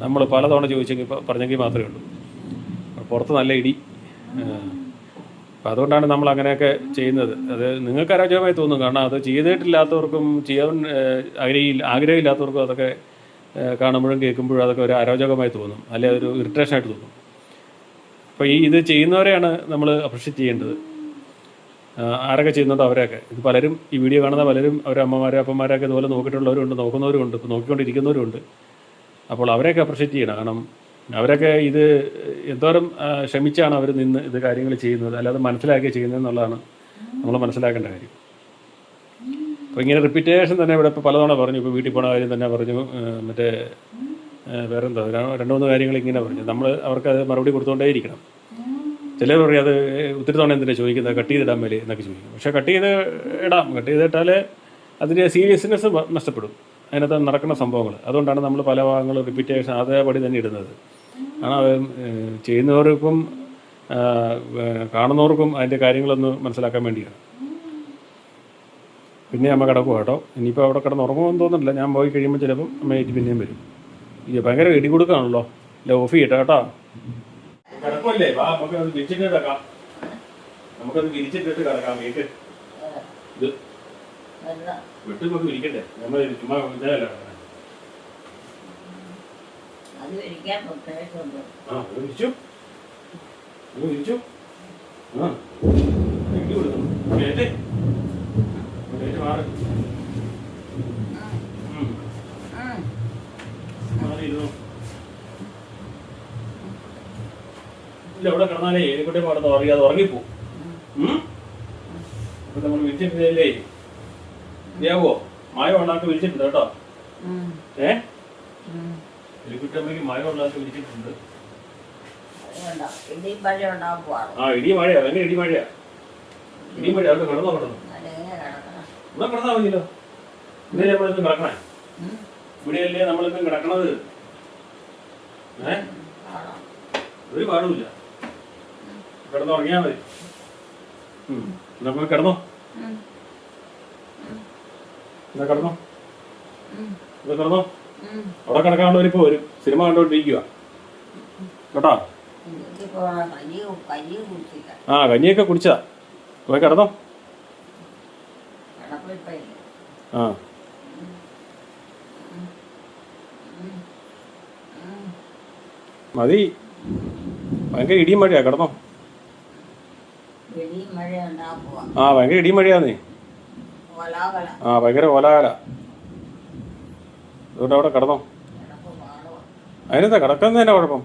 നമ്മൾ പലതവണ പറഞ്ഞെങ്കിൽ മാത്രമേ ഉള്ളൂ. പുറത്ത് നല്ല ഇടി. അപ്പം അതുകൊണ്ടാണ് നമ്മൾ അങ്ങനെയൊക്കെ ചെയ്യുന്നത്. അത് നിങ്ങൾക്ക് അരോചകമായി തോന്നും, കാരണം അത് ചെയ്തിട്ടില്ലാത്തവർക്കും ചെയ്യാൻ ആഗ്രഹമില്ലാത്തവർക്കും അതൊക്കെ കാണുമ്പോഴും കേൾക്കുമ്പോഴും അതൊക്കെ ഒരു അരോചകമായി തോന്നും, അല്ലെങ്കിൽ ഒരു ഇറിറ്റേഷനായിട്ട് തോന്നും. അപ്പോൾ ഇത് ചെയ്യുന്നവരെയാണ് നമ്മൾ അപ്രിഷ്യേറ്റ് ചെയ്യേണ്ടത്. ആരൊക്കെ ചെയ്യുന്നുണ്ടോ അവരെയൊക്കെ. ഇത് പലരും ഈ വീഡിയോ കാണുന്ന പലരും അവരുടെ അമ്മമാരെ അപ്പന്മാരൊക്കെ ഇതുപോലെ നോക്കിയിട്ടുള്ളവരുണ്ട്, നോക്കുന്നവരുണ്ട്, ഇപ്പോൾ നോക്കിക്കൊണ്ടിരിക്കുന്നവരുണ്ട്. അപ്പോൾ അവരെയൊക്കെ അപ്രിഷ്യേറ്റ് ചെയ്യണം. കാരണം അവരൊക്കെ ഇത് എന്തോരം ക്ഷമിച്ചാണ് അവർ നിന്ന് ഇത് കാര്യങ്ങൾ ചെയ്യുന്നത്, അല്ലാതെ മനസ്സിലാക്കി ചെയ്യുന്നത് എന്നുള്ളതാണ് നമ്മൾ മനസ്സിലാക്കേണ്ട കാര്യം. അപ്പോൾ ഇങ്ങനെ റിപ്പീറ്റേഷൻ തന്നെ ഇവിടെ ഇപ്പോൾ പലതവണ പറഞ്ഞു. ഇപ്പോൾ വീട്ടിൽ പോണ കാര്യം തന്നെ പറഞ്ഞു, മറ്റേ വേറെന്താ 2-3 കാര്യങ്ങൾ ഇങ്ങനെ പറഞ്ഞു. നമ്മൾ അവർക്കത് മറുപടി കൊടുത്തുകൊണ്ടേയിരിക്കണം. ചിലർ പറയും അത് ഒത്തിരി തവണ എന്തിനാണ് ചോദിക്കുന്നത്, കട്ട് ചെയ്തിടാൻ മേലെ എന്നൊക്കെ ചോദിക്കും. പക്ഷേ കട്ട് ചെയ്തിട്ടാൽ അതിൻ്റെ സീരിയസ്നെസ് നഷ്ടപ്പെടും, അതിനകത്ത് നടക്കുന്ന സംഭവങ്ങൾ. അതുകൊണ്ടാണ് നമ്മൾ പല ഭാഗങ്ങളും റിപ്പീറ്റേഷൻ അതേപടി തന്നെ ഇടുന്നത്. കാരണം അത് ചെയ്യുന്നവർക്കും കാണുന്നവർക്കും അതിൻ്റെ കാര്യങ്ങളൊന്ന് മനസ്സിലാക്കാൻ വേണ്ടിയാണ്. പിന്നെ അമ്മ കിടക്കും കേട്ടോ. ഇനിയിപ്പോൾ അവിടെ കിടന്ന് ഉറങ്ങുമെന്ന് തോന്നുന്നില്ല. ഞാൻ പോയി കഴിയുമ്പോൾ ചിലപ്പം അമ്മയായിട്ട് പിന്നെയും വരും. ഇത് ഭയങ്കര ഇടി കൊടുക്കാണല്ലോ. ഇല്ല, ഓഫ് ചെയ്യട്ടെ കേട്ടോ. കിടക്കുമല്ലേ, വാ നമുക്കത് വിരിച്ചിട്ട് കിടക്കാം. നമുക്കത് വിരിച്ചിട്ടിട്ട് കിടക്കാം. വീട്ട് ഇത് വിട്ട് നമുക്ക് വിരിക്കട്ടെ. നമ്മൾ ചുമ്മാ ഇതല്ല വിരിച്ചു വിരിച്ചു. ഇടി കൊടുക്കുന്നു. മാറി മാറിയിരുന്നു. ഇല്ല, ഇവിടെ കിടന്നാലേ ഏലിക്കുട്ടി പാടുന്ന അറിയാതെ ഉറങ്ങിപ്പോവും. അപ്പൊ നമ്മൾ വിരിച്ചിട്ടില്ലേ ഇതാവോ? മായ ഉണ്ടാക്കി വിരിച്ചിട്ടുണ്ട് കേട്ടോ. എലിക്കുട്ടി അമ്മയ്ക്ക് മായ ഉണ്ടാക്കി വിരിച്ചിട്ടുണ്ട്. ഇടി മഴയാ, ഭയങ്കര ഇടി മഴയാ. ഇടി മഴ അവിടെ കിടന്നോ? ഇവിടെ കിടന്നാ മതിയല്ലോ. ഇന്നലെ നമ്മളിന്നും കിടക്കണേ, ഇവിടെയല്ലേ നമ്മളിന്നും കിടക്കണത്. ഒരു പാടുമില്ല, കിടന്നുറങ്ങിയാൽ മതി. നമുക്ക് കിടന്നോ, എന്നാ കിടന്നോ, ഇവിടെ കിടന്നോ. അവിടെ കിടക്കാണ്ടവരിപ്പോ വരും, സിനിമ കണ്ടോണ്ടിരിക്കുക കേട്ടോ. കഞ്ഞിയൊക്കെ കുടിച്ചതാ. പോയി കിടന്നോ. മതി, ഭയങ്കര ഇടിയും മഴയാ. കിടന്നോ. ഭയങ്കര ഇടിയും മഴയാന്നേ. ഭയങ്കര കോലാകല. അതുകൊണ്ട് അവിടെ കിടന്നോ. അതിനെന്താ കിടക്കുന്നതിന് തന്നെ കുഴപ്പം?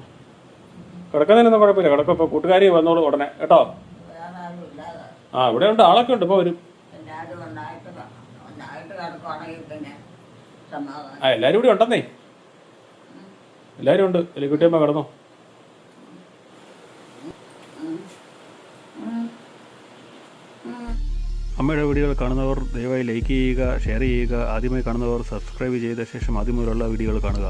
കിടക്കുന്നതിനൊന്നും കുഴപ്പമില്ല. കിടക്കും. ഇപ്പോൾ കൂട്ടുകാരി വന്നോളൂ ഉടനെ കേട്ടോ. ഇവിടെ ഉണ്ട്, ആളൊക്കെ ഉണ്ട്, ഇപ്പോൾ വരും. എല്ലാവരും ഇവിടെ ഉണ്ടെന്നേ, എല്ലാവരും ഉണ്ട്. എലിക്കുട്ടിയമ്മ കിടന്നോ. അമ്മയുടെ വീഡിയോകൾ കാണുന്നവർ ദയവായി ലൈക്ക് ചെയ്യുക, ഷെയർ ചെയ്യുക. ആദ്യമായി കാണുന്നവർ സബ്സ്ക്രൈബ് ചെയ്ത ശേഷം ആദ്യം മുതലുള്ള വീഡിയോകൾ കാണുക.